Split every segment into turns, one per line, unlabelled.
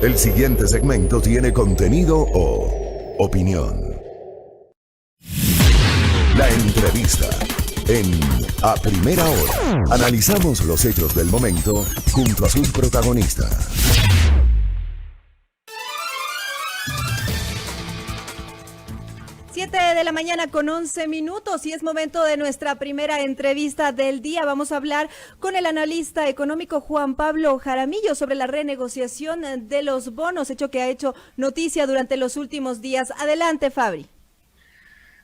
El siguiente segmento tiene contenido o opinión. La entrevista en A Primera Hora. Analizamos los hechos del momento junto a sus protagonistas.
7:11 a.m. y es momento de nuestra primera entrevista del día. Vamos a hablar con el analista económico Juan Pablo Jaramillo sobre la renegociación de los bonos, hecho que ha hecho noticia durante los últimos días. Adelante, Fabri.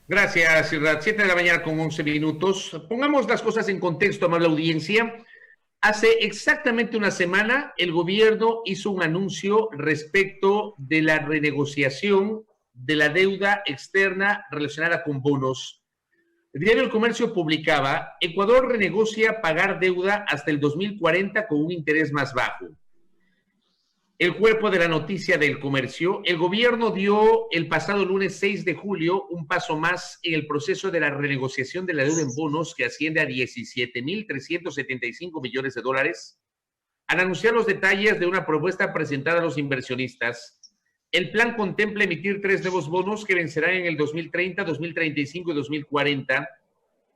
Gracias, Irad. 7:11 a.m. Pongamos las cosas en contexto, amable audiencia. Hace exactamente una semana, el gobierno hizo un anuncio respecto de la renegociación de la deuda externa relacionada con bonos. El diario El Comercio publicaba: Ecuador renegocia pagar deuda hasta el 2040 con un interés más bajo. El cuerpo de la noticia del Comercio: el gobierno dio el pasado lunes 6 de julio un paso más en el proceso de la renegociación de la deuda en bonos, que asciende a $17.375 millones, al anunciar los detalles de una propuesta presentada a los inversionistas. El plan contempla emitir 3 nuevos bonos que vencerán en el 2030, 2035 y 2040.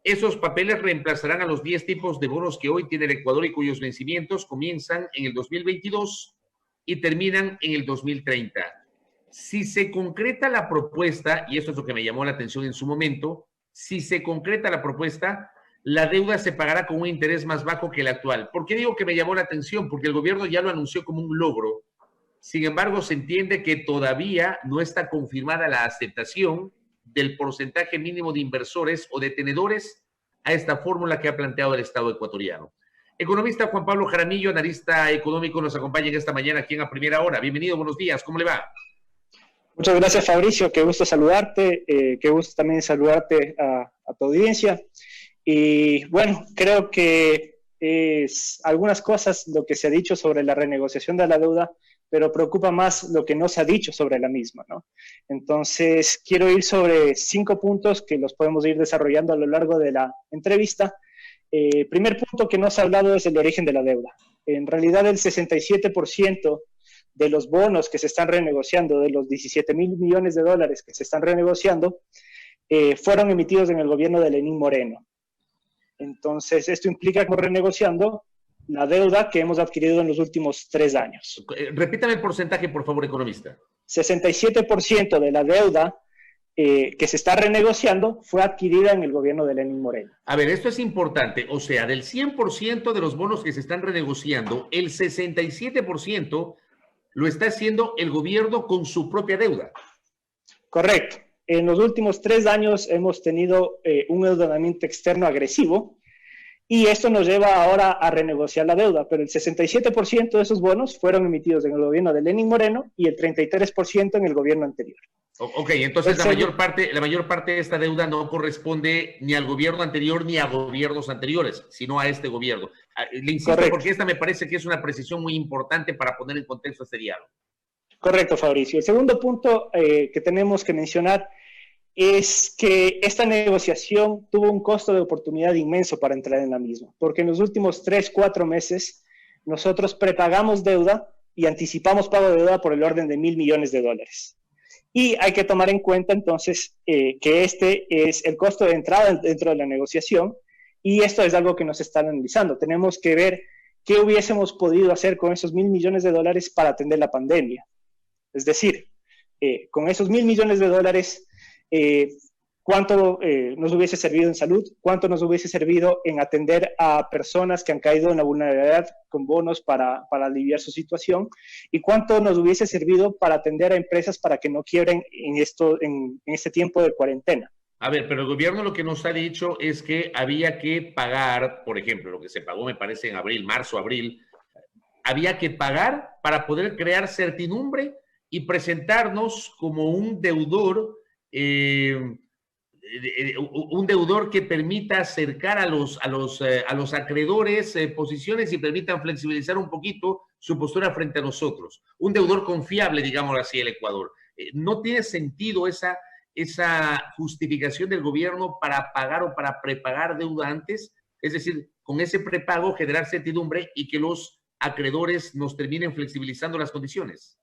Esos papeles reemplazarán a los 10 tipos de bonos que hoy tiene el Ecuador y cuyos vencimientos comienzan en el 2022 y terminan en el 2030. Si se concreta la propuesta, y esto es lo que me llamó la atención en su momento, si se concreta la propuesta, la deuda se pagará con un interés más bajo que el actual. ¿Por qué digo que me llamó la atención? Porque el gobierno ya lo anunció como un logro. Sin embargo, se entiende que todavía no está confirmada la aceptación del porcentaje mínimo de inversores o de tenedores a esta fórmula que ha planteado el Estado ecuatoriano. Economista Juan Pablo Jaramillo, analista económico, nos acompaña en esta mañana aquí en A Primera Hora. Bienvenido, buenos días, ¿cómo le va?
Muchas gracias, Fabricio, qué gusto saludarte, qué gusto también saludarte a tu audiencia. Y bueno, creo que es algunas cosas lo que se ha dicho sobre la renegociación de la deuda, pero preocupa más lo que no se ha dicho sobre la misma, ¿no? Entonces, quiero ir sobre 5 puntos que los podemos ir desarrollando a lo largo de la entrevista. Primer punto que no se ha hablado es el origen de la deuda. En realidad, el 67% de los bonos que se están renegociando, de los $17.000 millones que se están renegociando, fueron emitidos en el gobierno de Lenín Moreno. Entonces, esto implica que estamos renegociando la deuda que hemos adquirido en los últimos 3 años.
Repítame el porcentaje, por favor, economista.
67% de la deuda que se está renegociando fue adquirida en el gobierno de Lenín Moreno.
A ver, esto es importante. O sea, del 100% de los bonos que se están renegociando, el 67% lo está haciendo el gobierno con su propia deuda.
Correcto. En los últimos 3 años hemos tenido un endeudamiento externo agresivo, y esto nos lleva ahora a renegociar la deuda, pero el 67% de esos bonos fueron emitidos en el gobierno de Lenín Moreno y el 33% en el gobierno anterior.
Ok, entonces la mayor parte de esta deuda no corresponde ni al gobierno anterior ni a gobiernos anteriores, sino a este gobierno. Le insisto, correcto, porque esta me parece que es una precisión muy importante para poner en contexto este diálogo.
Correcto, Fabricio. El segundo punto que tenemos que mencionar es que esta negociación tuvo un costo de oportunidad inmenso para entrar en la misma, porque en los últimos 3-4 meses nosotros prepagamos deuda y anticipamos pago de deuda por el orden de $1.000 millones. Y hay que tomar en cuenta entonces que este es el costo de entrada dentro de la negociación, y esto es algo que nos están analizando. Tenemos que ver qué hubiésemos podido hacer con esos $1.000 millones para atender la pandemia. Es decir, con esos $1.000 millones, cuánto nos hubiese servido en salud, cuánto nos hubiese servido en atender a personas que han caído en la vulnerabilidad con bonos para aliviar su situación, y cuánto nos hubiese servido para atender a empresas para que no quiebren en este tiempo de cuarentena.
A ver, pero el gobierno lo que nos ha dicho es que había que pagar, por ejemplo, lo que se pagó me parece en abril, marzo, abril, había que pagar para poder crear certidumbre y presentarnos como un deudor que permita acercar a los acreedores posiciones y permitan flexibilizar un poquito su postura frente a nosotros. Un deudor confiable, digámoslo así, el Ecuador. ¿No tiene sentido esa justificación del gobierno para pagar o para prepagar deuda antes? Es decir, con ese prepago generar certidumbre y que los acreedores nos terminen flexibilizando las condiciones?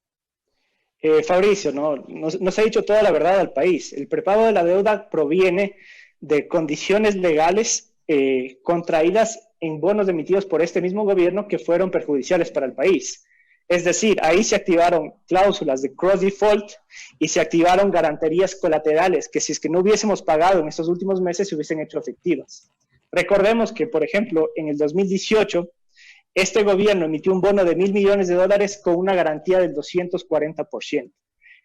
Fabricio, nos ha dicho toda la verdad al país. El prepago de la deuda proviene de condiciones legales contraídas en bonos emitidos por este mismo gobierno que fueron perjudiciales para el país. Es decir, ahí se activaron cláusulas de cross default y se activaron garantías colaterales que si es que no hubiésemos pagado en estos últimos meses se hubiesen hecho efectivas. Recordemos que, por ejemplo, en el 2018, este gobierno emitió un bono de $1.000 millones con una garantía del 240%.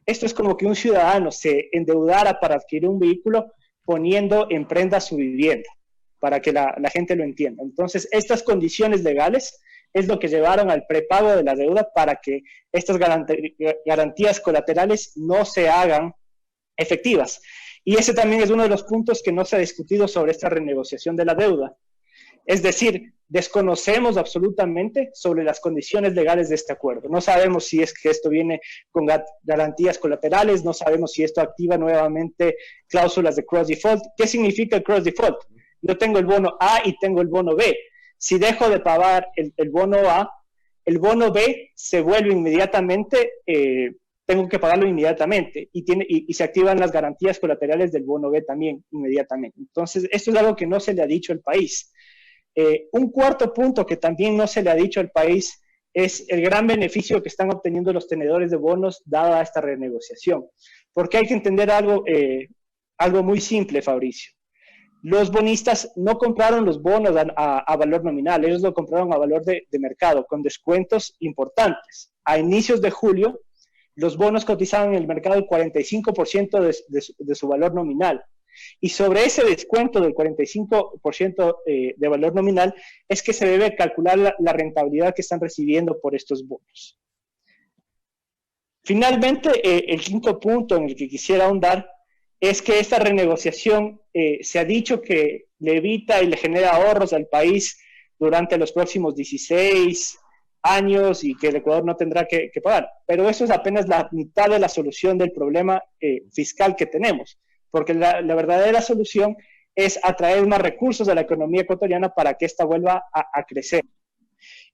Esto es como que un ciudadano se endeudara para adquirir un vehículo poniendo en prenda su vivienda, para que la gente lo entienda. Entonces, estas condiciones legales es lo que llevaron al prepago de la deuda para que estas garantías colaterales no se hagan efectivas. Y ese también es uno de los puntos que no se ha discutido sobre esta renegociación de la deuda. Es decir, desconocemos absolutamente sobre las condiciones legales de este acuerdo. No sabemos si es que esto viene con garantías colaterales, no sabemos si esto activa nuevamente cláusulas de cross default. ¿Qué significa el cross default? Yo tengo el bono A y tengo el bono B. Si dejo de pagar el bono A, el bono B se vuelve inmediatamente, tengo que pagarlo inmediatamente y se activan las garantías colaterales del bono B también inmediatamente. Entonces, esto es algo que no se le ha dicho al país. Un cuarto punto que también no se le ha dicho al país es el gran beneficio que están obteniendo los tenedores de bonos dada esta renegociación. Porque hay que entender algo muy simple, Fabricio. Los bonistas no compraron los bonos a valor nominal, ellos lo compraron a valor de mercado, con descuentos importantes. A inicios de julio, los bonos cotizaban en el mercado el 45% de su valor nominal. Y sobre ese descuento del 45% de valor nominal es que se debe calcular la rentabilidad que están recibiendo por estos bonos. Finalmente, el quinto punto en el que quisiera ahondar es que esta renegociación se ha dicho que le evita y le genera ahorros al país durante los próximos 16 años y que el Ecuador no tendrá que pagar. Pero eso es apenas la mitad de la solución del problema fiscal que tenemos, porque la verdadera solución es atraer más recursos a la economía ecuatoriana para que ésta vuelva a crecer.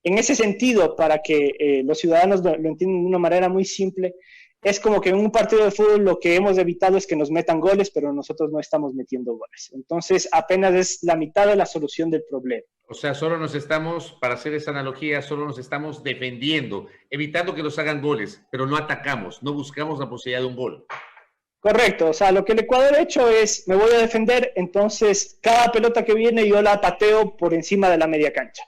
En ese sentido, para que los ciudadanos lo entiendan de una manera muy simple, es como que en un partido de fútbol lo que hemos evitado es que nos metan goles, pero nosotros no estamos metiendo goles. Entonces, apenas es la mitad de la solución del problema.
O sea, solo nos estamos, para hacer esa analogía, solo nos estamos defendiendo, evitando que nos hagan goles, pero no atacamos, no buscamos la posibilidad de un gol.
Correcto, o sea, lo que el Ecuador ha hecho es, me voy a defender, entonces cada pelota que viene yo la pateo por encima de la media cancha.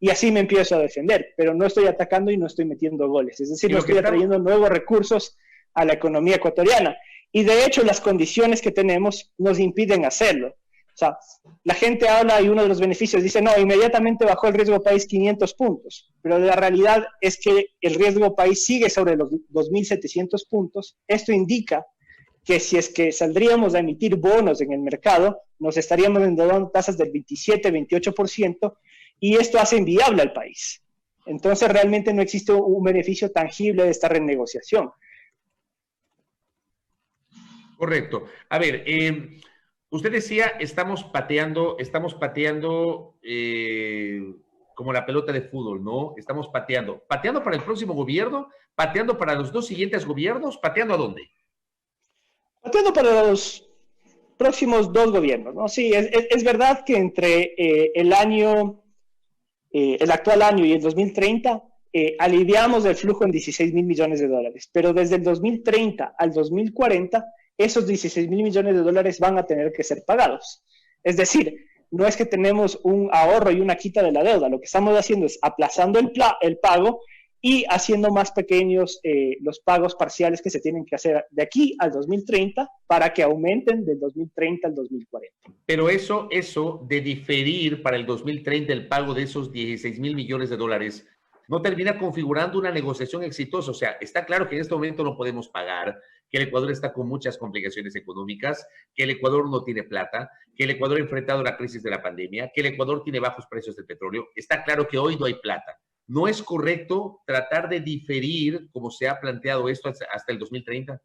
Y así me empiezo a defender, pero no estoy atacando y no estoy metiendo goles. Es decir, no estoy atrayendo nuevos recursos a la economía ecuatoriana. Y de hecho, las condiciones que tenemos nos impiden hacerlo. O sea, la gente habla y uno de los beneficios dice, no, inmediatamente bajó el riesgo país 500 puntos. Pero la realidad es que el riesgo país sigue sobre los 2.700 puntos. Esto indica que si es que saldríamos a emitir bonos en el mercado, nos estaríamos endeudando tasas del 27-28%, y esto hace inviable al país. Entonces, realmente no existe un beneficio tangible de esta renegociación.
Correcto. A ver, usted decía, estamos pateando como la pelota de fútbol, ¿no? Estamos pateando. ¿Pateando para el próximo gobierno? ¿Pateando para los dos siguientes gobiernos? ¿Pateando a dónde?
Pateando para los próximos dos gobiernos, ¿no? Sí, es verdad que entre el actual año y el 2030, aliviamos el flujo en $16.000 millones, pero desde el 2030 al 2040, esos $16.000 millones van a tener que ser pagados. Es decir, no es que tenemos un ahorro y una quita de la deuda, lo que estamos haciendo es aplazando el pago y haciendo más pequeños los pagos parciales que se tienen que hacer de aquí al 2030 para que aumenten del 2030 al 2040.
Pero eso de diferir para el 2030 el pago de esos $16.000 millones, no termina configurando una negociación exitosa. O sea, está claro que en este momento no podemos pagar, que el Ecuador está con muchas complicaciones económicas, que el Ecuador no tiene plata, que el Ecuador ha enfrentado la crisis de la pandemia, que el Ecuador tiene bajos precios del petróleo. Está claro que hoy no hay plata. ¿No es correcto tratar de diferir, como se ha planteado esto, hasta el 2030?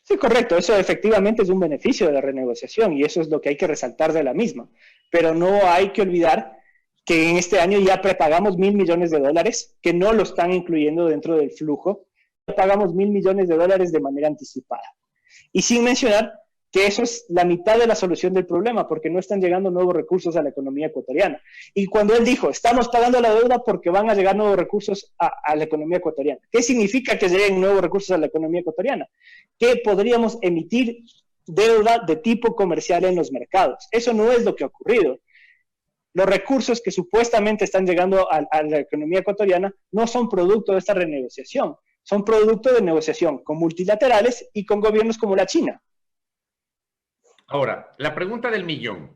Sí, correcto. Eso efectivamente es un beneficio de la renegociación y eso es lo que hay que resaltar de la misma. Pero no hay que olvidar que en este año ya prepagamos $1.000 millones, que no lo están incluyendo dentro del flujo. Pagamos $1.000 millones de manera anticipada. Y sin mencionar que eso es la mitad de la solución del problema, porque no están llegando nuevos recursos a la economía ecuatoriana. Y cuando él dijo, estamos pagando la deuda porque van a llegar nuevos recursos a la economía ecuatoriana. ¿Qué significa que lleguen nuevos recursos a la economía ecuatoriana? Que podríamos emitir deuda de tipo comercial en los mercados. Eso no es lo que ha ocurrido. Los recursos que supuestamente están llegando a la economía ecuatoriana no son producto de esta renegociación, son producto de negociación con multilaterales y con gobiernos como la China.
Ahora, la pregunta del millón.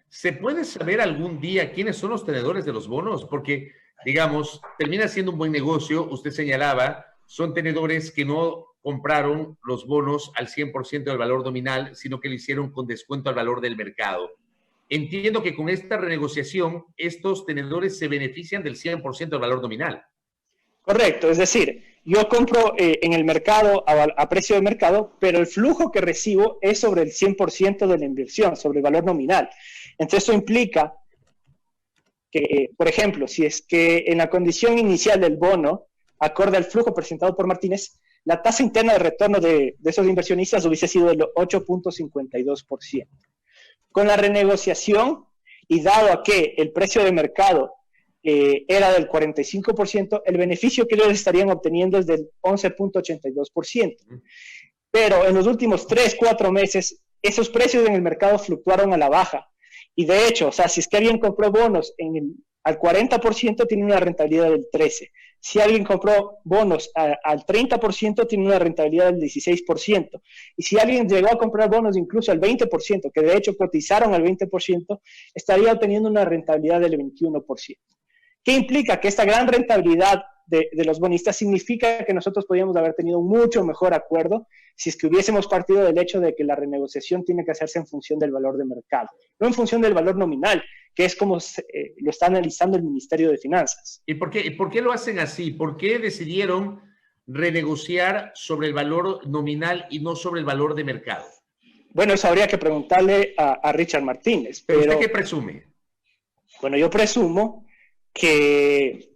¿Se puede saber algún día quiénes son los tenedores de los bonos? Porque, digamos, termina siendo un buen negocio. Usted señalaba, son tenedores que no compraron los bonos al 100% del valor nominal, sino que lo hicieron con descuento al valor del mercado. Entiendo que con esta renegociación, estos tenedores se benefician del 100% del valor nominal.
Correcto, es decir, yo compro en el mercado a precio de mercado, pero el flujo que recibo es sobre el 100% de la inversión, sobre el valor nominal. Entonces, esto implica que, por ejemplo, si es que en la condición inicial del bono, acorde al flujo presentado por Martínez, la tasa interna de retorno de esos inversionistas hubiese sido del 8.52%. Con la renegociación, y dado a que el precio de mercado era del 45%, el beneficio que ellos estarían obteniendo es del 11.82%. Pero en los últimos 3-4 meses, esos precios en el mercado fluctuaron a la baja. Y de hecho, o sea, si es que alguien compró bonos al 40%, tiene una rentabilidad del 13%. Si alguien compró bonos al 30%, tiene una rentabilidad del 16%. Y si alguien llegó a comprar bonos incluso al 20%, que de hecho cotizaron al 20%, estaría obteniendo una rentabilidad del 21%. ¿Qué implica? Que esta gran rentabilidad de los bonistas significa que nosotros podríamos haber tenido un mucho mejor acuerdo si es que hubiésemos partido del hecho de que la renegociación tiene que hacerse en función del valor de mercado, no en función del valor nominal, que es como lo está analizando el Ministerio de Finanzas.
¿Y por qué lo hacen así? ¿Por qué decidieron renegociar sobre el valor nominal y no sobre el valor de mercado?
Bueno, eso habría que preguntarle a Richard Martínez.
¿Pero usted qué presume?
Bueno, yo presumo que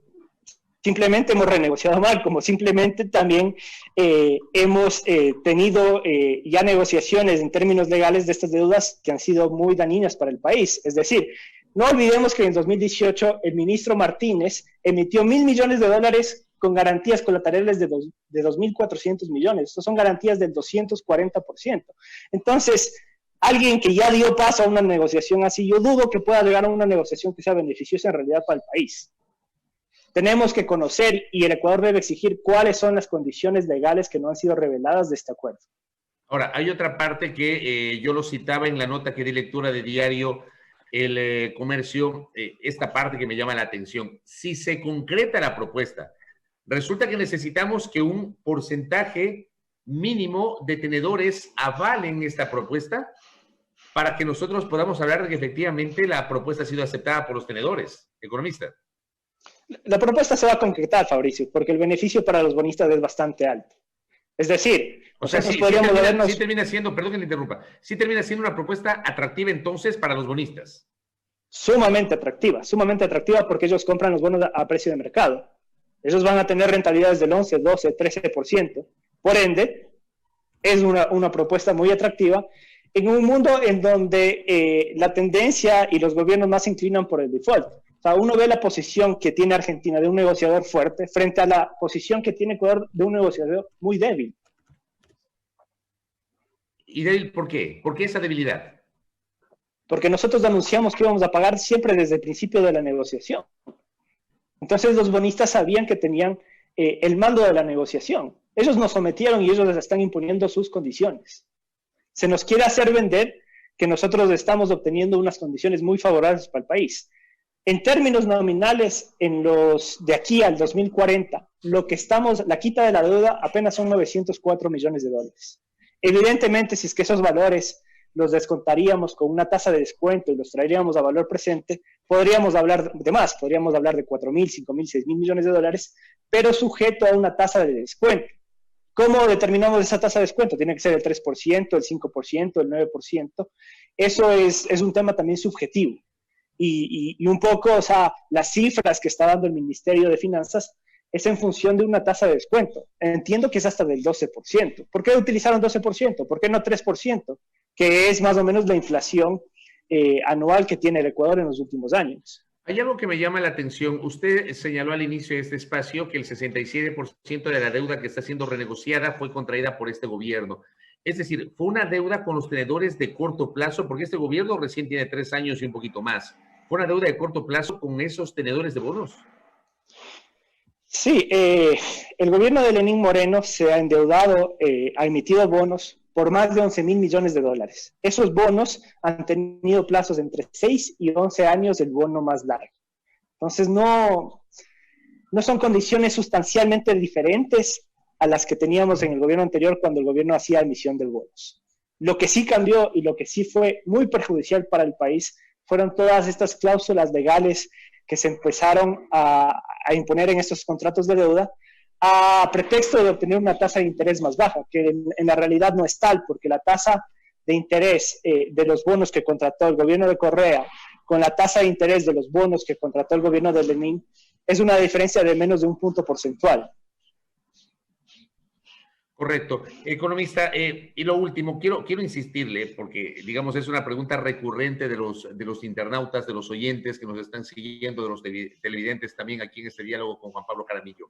simplemente hemos renegociado mal, como simplemente también hemos tenido ya negociaciones en términos legales de estas deudas que han sido muy dañinas para el país. Es decir, no olvidemos que en 2018 el ministro Martínez emitió $1.000 millones con garantías colaterales de 2.400 millones. Estas son garantías del 240%. Entonces, alguien que ya dio paso a una negociación así, yo dudo que pueda llegar a una negociación que sea beneficiosa en realidad para el país. Tenemos que conocer, y el Ecuador debe exigir, cuáles son las condiciones legales que no han sido reveladas de este acuerdo.
Ahora, hay otra parte que yo lo citaba en la nota que di lectura de diario El Comercio, esta parte que me llama la atención. Si se concreta la propuesta, resulta que necesitamos que un porcentaje mínimo de tenedores avalen esta propuesta para que nosotros podamos hablar de que efectivamente la propuesta ha sido aceptada por los tenedores, economista.
La propuesta se va a concretar, Fabricio, porque el beneficio para los bonistas es bastante alto. Es decir,
o sea, sí termina siendo, perdón que le interrumpa, sí termina siendo una propuesta atractiva entonces para los bonistas. Sumamente
atractiva porque ellos compran los bonos a precio de mercado. Ellos van a tener rentabilidades del 11, 12, 13%. Por ende, es una propuesta muy atractiva en un mundo en donde la tendencia y los gobiernos más se inclinan por el default. O sea, uno ve la posición que tiene Argentina de un negociador fuerte frente a la posición que tiene Ecuador de un negociador muy débil.
¿Y débil por qué? ¿Por qué esa debilidad?
Porque nosotros anunciamos que íbamos a pagar siempre desde el principio de la negociación. Entonces los bonistas sabían que tenían el mando de la negociación. Ellos nos sometieron y ellos les están imponiendo sus condiciones. Se nos quiere hacer vender que nosotros estamos obteniendo unas condiciones muy favorables para el país. En términos nominales, de aquí al 2040, la quita de la deuda apenas son $904 millones. Evidentemente, si es que esos valores los descontaríamos con una tasa de descuento y los traeríamos a valor presente, podríamos hablar de más, podríamos hablar de $4.000, $5.000, $6.000 millones, pero sujeto a una tasa de descuento. ¿Cómo determinamos esa tasa de descuento? Tiene que ser el 3%, el 5%, el 9%. Eso es un tema también subjetivo. y un poco, o sea, las cifras que está dando el Ministerio de Finanzas es en función de una tasa de descuento. Entiendo que es hasta del 12%. ¿Por qué utilizaron 12%? ¿Por qué no 3%? Que es más o menos la inflación anual que tiene el Ecuador en los últimos años.
Hay algo que me llama la atención. Usted señaló al inicio de este espacio que el 67% de la deuda que está siendo renegociada fue contraída por este gobierno. Es decir, fue una deuda con los tenedores de corto plazo, porque este gobierno recién tiene 3 años y un poquito más. ¿Fue una deuda de corto plazo con esos tenedores de bonos?
Sí, el gobierno de Lenín Moreno se ha endeudado, ha emitido bonos por más de 11.000 millones de dólares. Esos bonos han tenido plazos entre 6 y 11 años, el bono más largo. Entonces, no son condiciones sustancialmente diferentes a las que teníamos en el gobierno anterior cuando el gobierno hacía emisión de bonos. Lo que sí cambió y lo que sí fue muy perjudicial para el país fueron todas estas cláusulas legales que se empezaron a imponer en estos contratos de deuda a pretexto de obtener una tasa de interés más baja, que en la realidad no es tal, porque la tasa de interés de los bonos que contrató el gobierno de Correa con la tasa de interés de los bonos que contrató el gobierno de Lenín es una diferencia de menos de un punto porcentual.
Correcto. Economista, y lo último, quiero insistirle, porque digamos es una pregunta recurrente de los internautas, de los oyentes que nos están siguiendo, de los televidentes también aquí en este diálogo con Juan Pablo Jaramillo.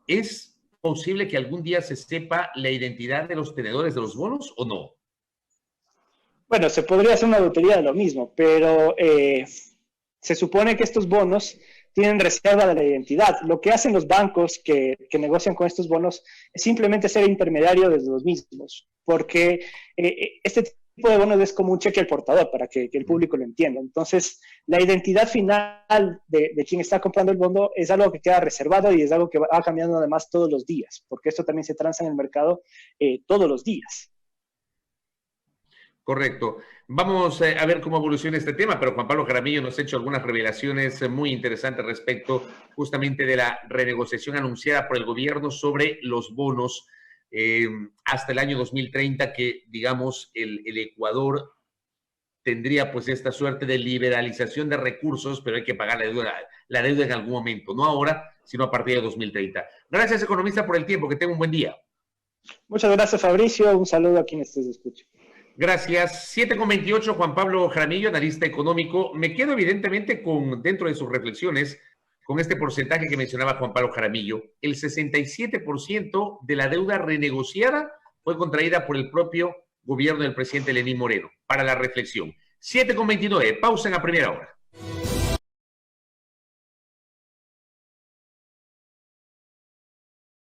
¿Es posible que algún día se sepa la identidad de los tenedores de los bonos o no?
Bueno, se podría hacer una auditoría de lo mismo, pero se supone que estos bonos tienen reserva de la identidad. Lo que hacen los bancos que negocian con estos bonos es simplemente ser intermediario de los mismos, porque este tipo de bonos es como un cheque al portador, para que el público lo entienda. Entonces, la identidad final de quien está comprando el bono es algo que queda reservado y es algo que va cambiando además todos los días, porque esto también se transa en el mercado todos los días.
Correcto. Vamos a ver cómo evoluciona este tema, pero Juan Pablo Jaramillo nos ha hecho algunas revelaciones muy interesantes respecto justamente de la renegociación anunciada por el gobierno sobre los bonos hasta el año 2030, que digamos el Ecuador tendría pues esta suerte de liberalización de recursos, pero hay que pagar la deuda en algún momento, no ahora, sino a partir de 2030. Gracias, economista, por el tiempo. Que tenga un buen día.
Muchas gracias, Fabricio. Un saludo a quienes te escuchan.
Gracias. 7:28, Juan Pablo Jaramillo, analista económico. Me quedo evidentemente dentro de sus reflexiones, con este porcentaje que mencionaba Juan Pablo Jaramillo. El 67% de la deuda renegociada fue contraída por el propio gobierno del presidente Lenín Moreno. Para la reflexión. 7:29, pausa en la primera hora.